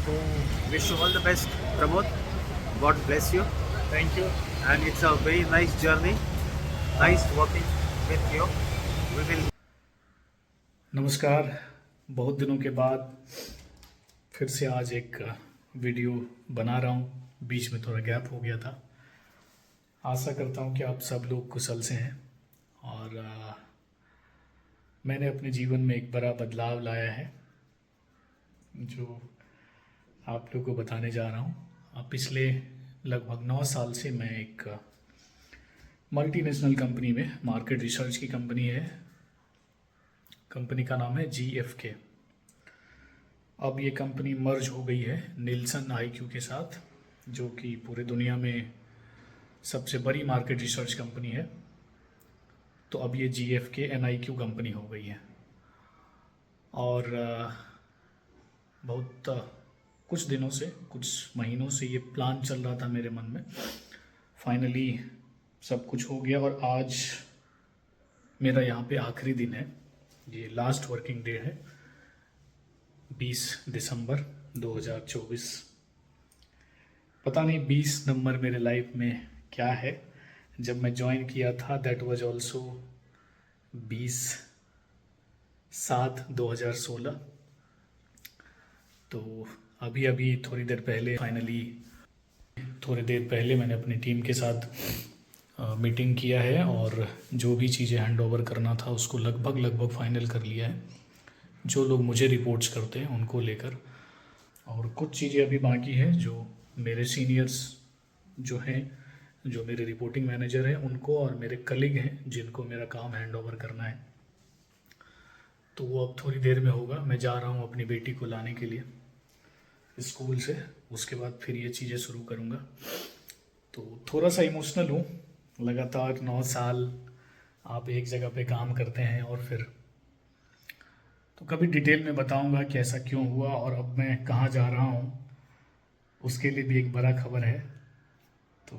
तो Wish you all the best, Pramod. God bless you. Thank you. And it's a very nice journey. Nice working with you. We will. नमस्कार। बहुत दिनों के बाद फिर से आज एक वीडियो बना रहा हूँ। बीच में थोड़ा गैप हो गया था। आशा करता हूँ कि आप सब लोग कुशल से हैं और मैंने अपने जीवन में एक बड़ा बदलाव लाया है जो आप लोगों को बताने जा रहा हूँ। पिछले लगभग 9 साल से मैं एक मल्टीनेशनल कंपनी में, मार्केट रिसर्च की कंपनी है, कंपनी का नाम है GFK। अब ये कंपनी मर्ज हो गई है निल्सन IQ के साथ, जो कि पूरे दुनिया में सबसे बड़ी मार्केट रिसर्च कंपनी है। तो अब ये GFK NIQ कंपनी हो गई है और बहुत कुछ दिनों से, कुछ महीनों से ये प्लान चल रहा था मेरे मन में। फाइनली सब कुछ हो गया और आज मेरा यहाँ पे आखिरी दिन है। ये लास्ट वर्किंग डे है, 20 दिसंबर 2024। पता नहीं 20 नंबर मेरे लाइफ में क्या है। जब मैं ज्वाइन किया था दैट वाज आल्सो 20/7/2016। तो अभी थोड़ी देर पहले मैंने अपनी टीम के साथ मीटिंग किया है और जो भी चीज़ें हैंड ओवर करना था उसको लगभग फाइनल कर लिया है। जो लोग मुझे रिपोर्ट्स करते हैं उनको लेकर, और कुछ चीज़ें अभी बाकी हैं जो मेरे सीनियर्स जो हैं, जो मेरे रिपोर्टिंग मैनेजर हैं उनको, और मेरे कलीग हैं जिनको मेरा काम हैंड ओवर करना है। तो वो अब थोड़ी देर में होगा। मैं जा रहा हूँ अपनी बेटी को लाने के लिए स्कूल से, उसके बाद फिर ये चीज़ें शुरू करूँगा। तो थोड़ा सा इमोशनल हूँ। लगातार 9 साल आप एक जगह पे काम करते हैं और फिर तो कभी डिटेल में बताऊँगा कि ऐसा क्यों हुआ और अब मैं कहाँ जा रहा हूँ, उसके लिए भी एक बड़ा खबर है। तो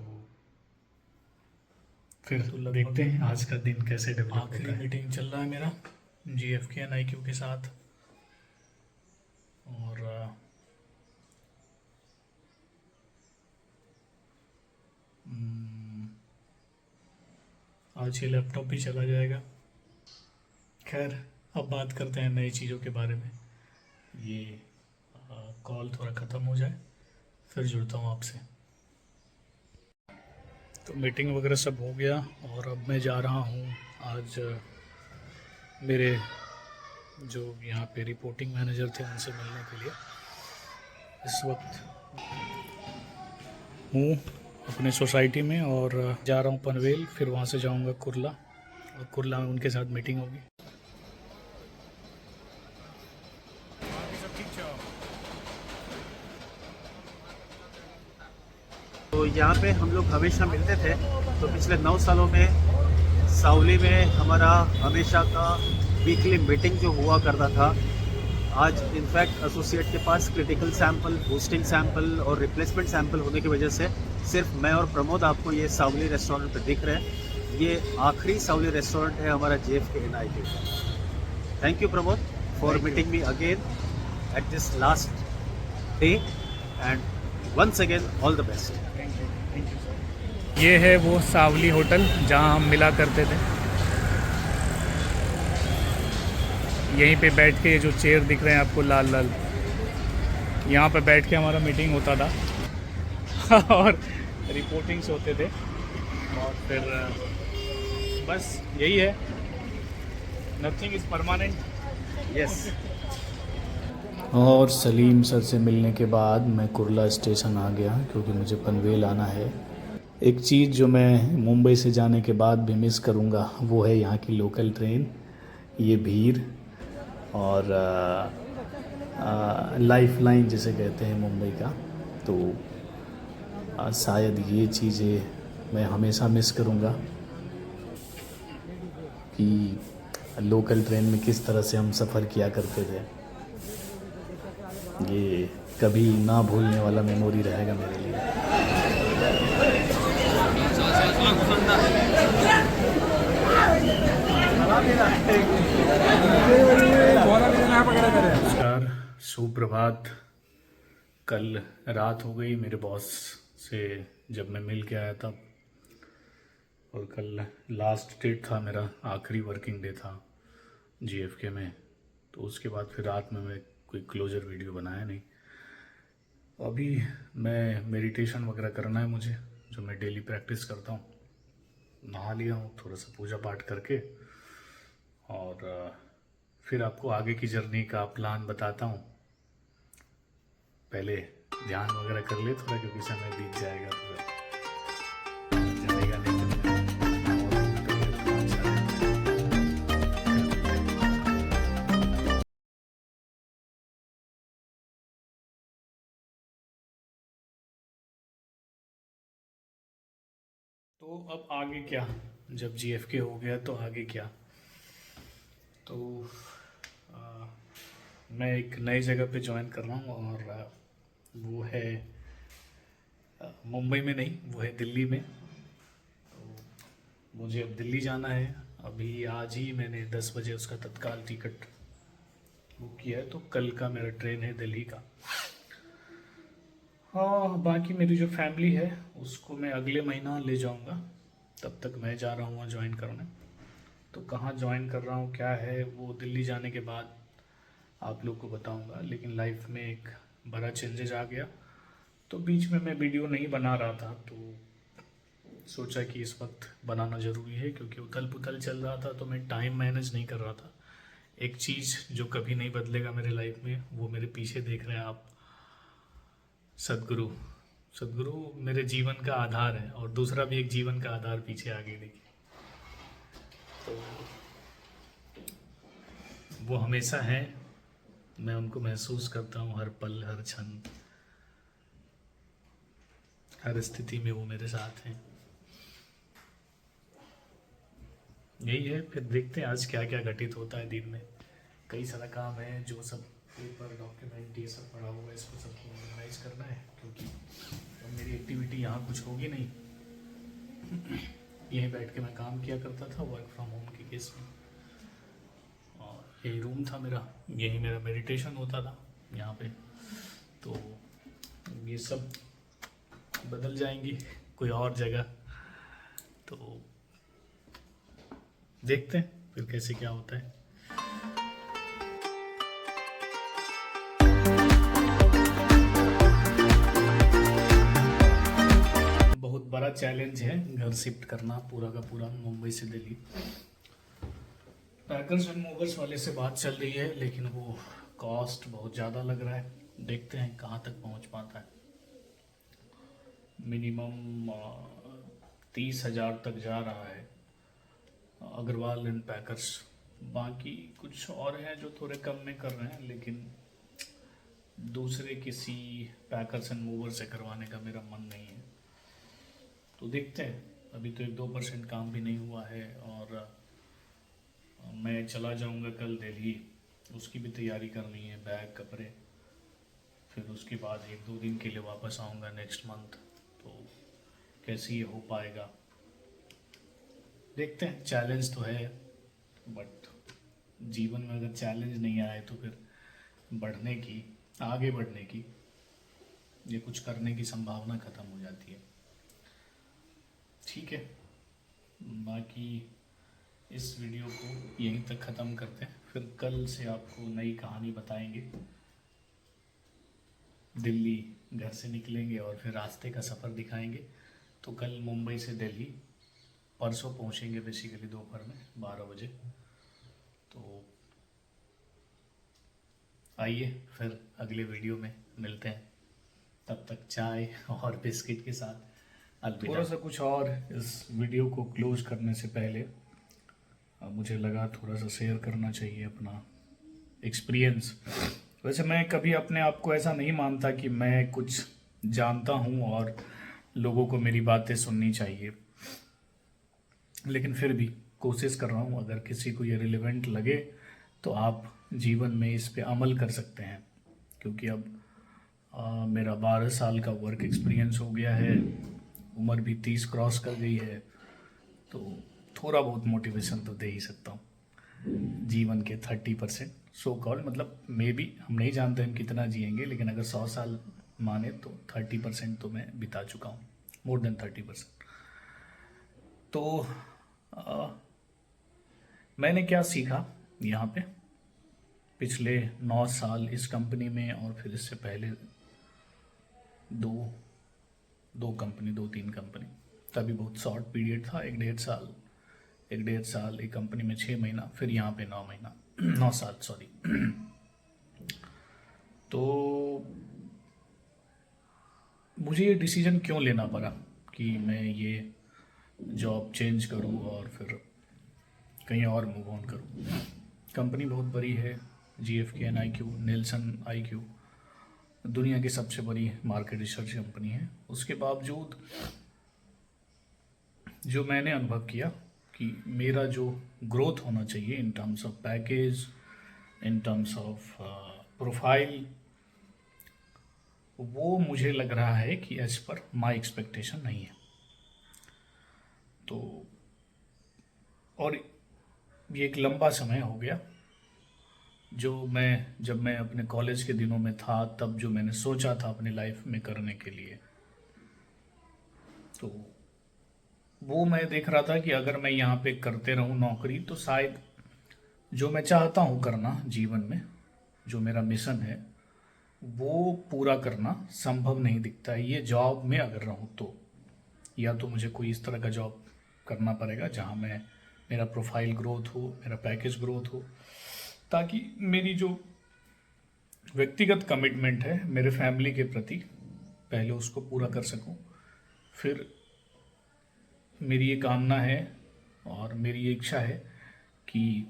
फिर देखते हैं आज का दिन कैसे डेवलप होता है। आखिरी मीटिंग चल रहा है मेरा GFK NIQ के साथ और आज ये लैपटॉप भी चला जाएगा। खैर, अब बात करते हैं नई चीज़ों के बारे में। ये कॉल थोड़ा ख़त्म हो जाए फिर जुड़ता हूँ आपसे। तो मीटिंग वगैरह सब हो गया और अब मैं जा रहा हूँ आज मेरे जो यहाँ पे रिपोर्टिंग मैनेजर थे उनसे मिलने के लिए। इस वक्त हूँ अपने सोसाइटी में और जा रहा हूँ पनवेल, फिर वहाँ से जाऊँगा कुर्ला और कुर्ला में उनके साथ मीटिंग होगी। तो यहाँ पे हम लोग हमेशा मिलते थे। तो पिछले 9 सालों में सावली में हमारा हमेशा का वीकली मीटिंग जो हुआ करता था, आज इनफैक्ट एसोसिएट के पास क्रिटिकल सैंपल, बूस्टिंग सैंपल और रिप्लेसमेंट सैंपल होने की वजह से सिर्फ मैं और प्रमोद आपको ये सावली रेस्टोरेंट पे दिख रहे हैं। ये आखिरी सावली रेस्टोरेंट है हमारा GFK NIQ। Thank you Pramod for meeting me again at this last day and once again all the best. Thank you sir. ये है वो सावली होटल जहाँ हम मिला करते थे। यहीं पे बैठ के, ये जो चेयर दिख रहे हैं आपको लाल लाल, यहाँ पे बैठ के हमारा मीटिंग होता था और रिपोर्टिंग्स होते थे। और फिर बस यही है, नथिंग इज़ परमानेंट। यस। और सलीम सर से मिलने के बाद मैं कुर्ला स्टेशन आ गया क्योंकि मुझे पनवेल आना है। एक चीज़ जो मैं मुंबई से जाने के बाद भी मिस करूँगा वो है यहाँ की लोकल ट्रेन, ये भीड़ और लाइफ लाइन जिसे कहते हैं मुंबई का। तो शायद ये चीज़ें मैं हमेशा मिस करूँगा कि लोकल ट्रेन में किस तरह से हम सफ़र किया करते थे। ये कभी ना भूलने वाला मेमोरी रहेगा मेरे लिए। नमस्कार, सुप्रभात। कल रात हो गई मेरे बॉस से जब मैं मिल के आया तब, और कल लास्ट डेट था मेरा, आखिरी वर्किंग डे था जीएफके में। तो उसके बाद फिर रात में मैं कोई क्लोजर वीडियो बनाया नहीं। अभी मैं मेडिटेशन वगैरह करना है मुझे, जो मैं डेली प्रैक्टिस करता हूँ। नहा लिया हूँ, थोड़ा सा पूजा पाठ करके, और फिर आपको आगे की जर्नी का प्लान बताता हूँ। पहले ध्यान वगैरह कर ले थोड़ा, क्योंकि समय बीत जाएगा तो फिर चलेगा नहीं तो अब आगे क्या, जब जीएफके हो गया तो आगे क्या। तो आ, मैं एक नई जगह पे ज्वाइन कर रहा हूँ, और वो है मुंबई में नहीं, वो है दिल्ली में। तो मुझे अब दिल्ली जाना है। अभी आज ही मैंने 10 बजे उसका तत्काल टिकट बुक किया है, तो कल का मेरा ट्रेन है दिल्ली का। हाँ, बाकी मेरी जो फैमिली है उसको मैं अगले महीना ले जाऊंगा। तब तक मैं जा रहा हूँ ज्वाइन करने। तो कहाँ ज्वाइन कर रहा हूँ क्या है वो दिल्ली जाने के बाद आप लोग को बताऊंगा। लेकिन लाइफ में एक बड़ा चेंजेस आ गया, तो बीच में मैं वीडियो नहीं बना रहा था, तो सोचा कि इस वक्त बनाना ज़रूरी है, क्योंकि उथल पुथल चल रहा था तो मैं टाइम मैनेज नहीं कर रहा था। एक चीज़ जो कभी नहीं बदलेगा मेरे लाइफ में, वो मेरे पीछे देख रहे हैं आप, सदगुरु। सदगुरु मेरे जीवन का आधार है, और दूसरा भी एक जीवन का आधार पीछे आगे देखिए। तो वो हमेशा है, मैं उनको महसूस करता हूँ हर पल हर क्षण, हर स्थिति में वो मेरे साथ हैं। यही है, फिर देखते हैं आज क्या क्या घटित होता है दिन में। कई सारा काम है, जो सब पेपर डॉक्यूमेंट ये सब पड़ा हुआ है, इसको सबको ऑर्गेनाइज करना है, क्योंकि अब मेरी एक्टिविटी यहाँ कुछ होगी नहीं। यहीं बैठ के मैं काम किया करता था वर्क फ्रॉम होम के केस में, और यही रूम था मेरा, यही मेरा मेडिटेशन होता था यहाँ पे। तो ये सब बदल जाएंगी कोई और जगह, तो देखते हैं फिर कैसे क्या होता है। बहुत बड़ा चैलेंज है घर शिफ्ट करना, पूरा का पूरा मुंबई से दिल्ली। पैकर्स एंड मूवर्स वाले से बात चल रही है, लेकिन वो कॉस्ट बहुत ज़्यादा लग रहा है। देखते हैं कहाँ तक पहुँच पाता है। मिनिमम 30,000 तक जा रहा है अग्रवाल एंड पैकर्स। बाकी कुछ और हैं जो थोड़े कम में कर रहे हैं, लेकिन दूसरे किसी पैकर्स एंड मूवर से करवाने का मेरा मन नहीं है। तो देखते हैं, अभी तो 1-2% काम भी नहीं हुआ है, और मैं चला जाऊंगा कल दिल्ली, उसकी भी तैयारी करनी है, बैग कपड़े। फिर उसके बाद 1-2 दिन के लिए वापस आऊँगा नेक्स्ट मंथ। तो कैसे ये हो पाएगा देखते हैं। चैलेंज तो है, बट जीवन में अगर चैलेंज नहीं आए तो फिर बढ़ने की, आगे बढ़ने की, ये कुछ करने की संभावना ख़त्म हो जाती है। ठीक है, बाकी इस वीडियो को यहीं तक ख़त्म करते हैं, फिर कल से आपको नई कहानी बताएंगे। दिल्ली घर से निकलेंगे और फिर रास्ते का सफ़र दिखाएंगे। तो कल मुंबई से दिल्ली, परसों पहुंचेंगे बेसिकली दोपहर में 12 बजे। तो आइए फिर अगले वीडियो में मिलते हैं, तब तक चाय और बिस्किट के साथ अलविदा। थोड़ा सा कुछ और इस वीडियो को क्लोज करने से पहले मुझे लगा थोड़ा सा शेयर करना चाहिए अपना एक्सपीरियंस। वैसे मैं कभी अपने आप को ऐसा नहीं मानता कि मैं कुछ जानता हूँ और लोगों को मेरी बातें सुननी चाहिए, लेकिन फिर भी कोशिश कर रहा हूँ। अगर किसी को ये रिलेवेंट लगे तो आप जीवन में इस पे अमल कर सकते हैं, क्योंकि अब मेरा 12 साल का वर्क एक्सपीरियंस हो गया है, उम्र भी 30 क्रॉस कर गई है, तो थोड़ा बहुत मोटिवेशन तो दे ही सकता हूँ। जीवन के 30% सो कॉल, मतलब मे बी हम नहीं जानते हम कितना जिएंगे, लेकिन अगर 100 साल माने तो 30% तो मैं बिता चुका हूँ, मोर देन 30%। तो मैंने क्या सीखा यहाँ पे पिछले 9 साल इस कंपनी में, और फिर इससे पहले दो तीन कंपनी, तभी बहुत शॉर्ट पीरियड था, 1.5 साल एक कंपनी में 6 महीना, फिर यहाँ पे 9 साल सॉरी। तो मुझे ये डिसीजन क्यों लेना पड़ा कि मैं ये जॉब चेंज करूँ और फिर कहीं और मूव ऑन करूँ। कंपनी बहुत बड़ी है, GfK NIQ, नेल्सन IQ, दुनिया की सबसे बड़ी मार्केट रिसर्च कंपनी है। उसके बावजूद जो मैंने अनुभव किया कि मेरा जो ग्रोथ होना चाहिए in terms of package, in terms of profile, वो मुझे लग रहा है कि एज पर माई एक्सपेक्टेशन नहीं है। तो और ये एक लंबा समय हो गया जब मैं अपने कॉलेज के दिनों में था, तब जो मैंने सोचा था अपने लाइफ में करने के लिए, तो वो मैं देख रहा था कि अगर मैं यहाँ पे करते रहूँ नौकरी, तो शायद जो मैं चाहता हूँ करना जीवन में, जो मेरा मिशन है, वो पूरा करना संभव नहीं दिखता है ये जॉब में अगर रहूँ तो। या तो मुझे कोई इस तरह का जॉब करना पड़ेगा जहाँ मेरा प्रोफाइल ग्रोथ हो, मेरा पैकेज ग्रोथ हो, ताकि मेरी जो व्यक्तिगत कमिटमेंट है मेरे फैमिली के प्रति, पहले उसको पूरा कर सकूं। फिर मेरी ये कामना है और मेरी ये इच्छा है कि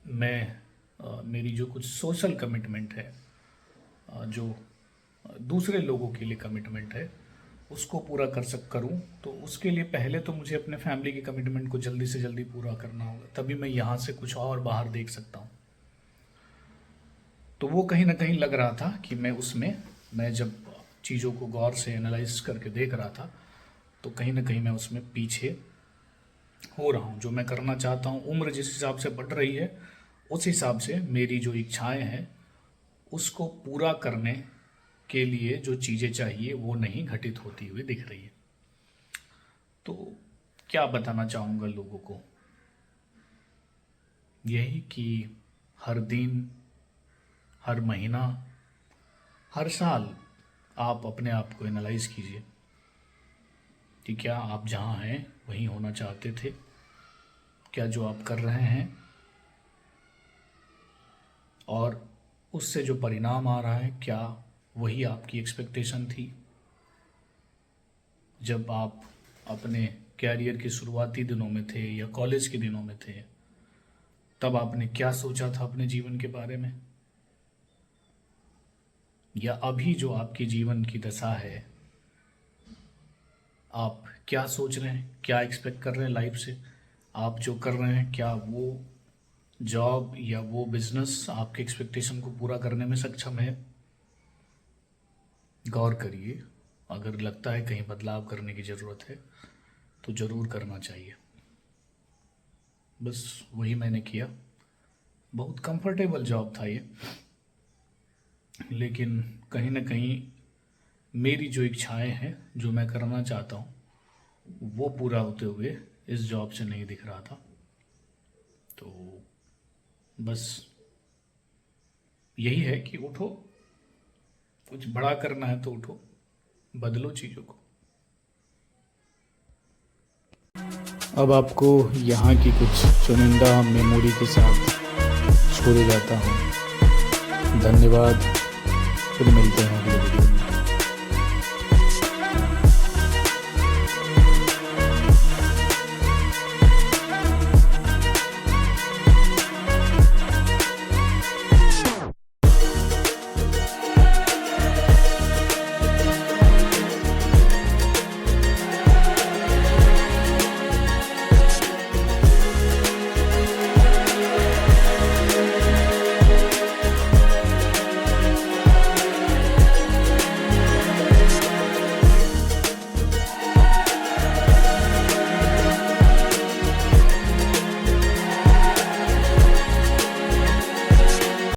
मेरी जो कुछ सोशल कमिटमेंट है, जो दूसरे लोगों के लिए कमिटमेंट है, उसको पूरा करूं। तो उसके लिए पहले तो मुझे अपने फैमिली की कमिटमेंट को जल्दी से जल्दी पूरा करना होगा, तभी मैं यहाँ से कुछ और बाहर देख सकता हूँ। तो वो कहीं ना कहीं लग रहा था कि मैं जब चीज़ों को गौर से एनालाइज करके देख रहा था, तो कहीं ना कहीं मैं उसमें पीछे हो रहा हूँ। जो मैं करना चाहता हूँ, उम्र जिस हिसाब से बढ़ रही है, उस हिसाब से मेरी जो इच्छाएं हैं उसको पूरा करने के लिए जो चीज़ें चाहिए वो नहीं घटित होती हुई दिख रही है। तो क्या बताना चाहूँगा लोगों को, यही कि हर दिन, हर महीना, हर साल आप अपने आप को एनालाइज कीजिए कि क्या आप जहाँ हैं वहीं होना चाहते थे, क्या जो आप कर रहे हैं और उससे जो परिणाम आ रहा है, क्या वही आपकी एक्सपेक्टेशन थी। जब आप अपने कैरियर के शुरुआती दिनों में थे या कॉलेज के दिनों में थे, तब आपने क्या सोचा था अपने जीवन के बारे में, या अभी जो आपकी जीवन की दशा है, आप क्या सोच रहे हैं, क्या एक्सपेक्ट कर रहे हैं लाइफ से। आप जो कर रहे हैं, क्या वो जॉब या वो बिजनेस आपके एक्सपेक्टेशन को पूरा करने में सक्षम है। गौर करिए, अगर लगता है कहीं बदलाव करने की ज़रूरत है तो ज़रूर करना चाहिए। बस वही मैंने किया। बहुत कंफर्टेबल जॉब था ये, लेकिन कहीं ना कहीं मेरी जो इच्छाएं हैं, जो मैं करना चाहता हूँ, वो पूरा होते हुए इस जॉब से नहीं दिख रहा था। तो बस यही है कि उठो, कुछ बड़ा करना है तो उठो, बदलो चीज़ों को। अब आपको यहाँ की कुछ चुनिंदा मेमोरी के साथ छोड़े जाता हूँ। धन्यवाद, फिर मिलते हैं अगले वीडियो में।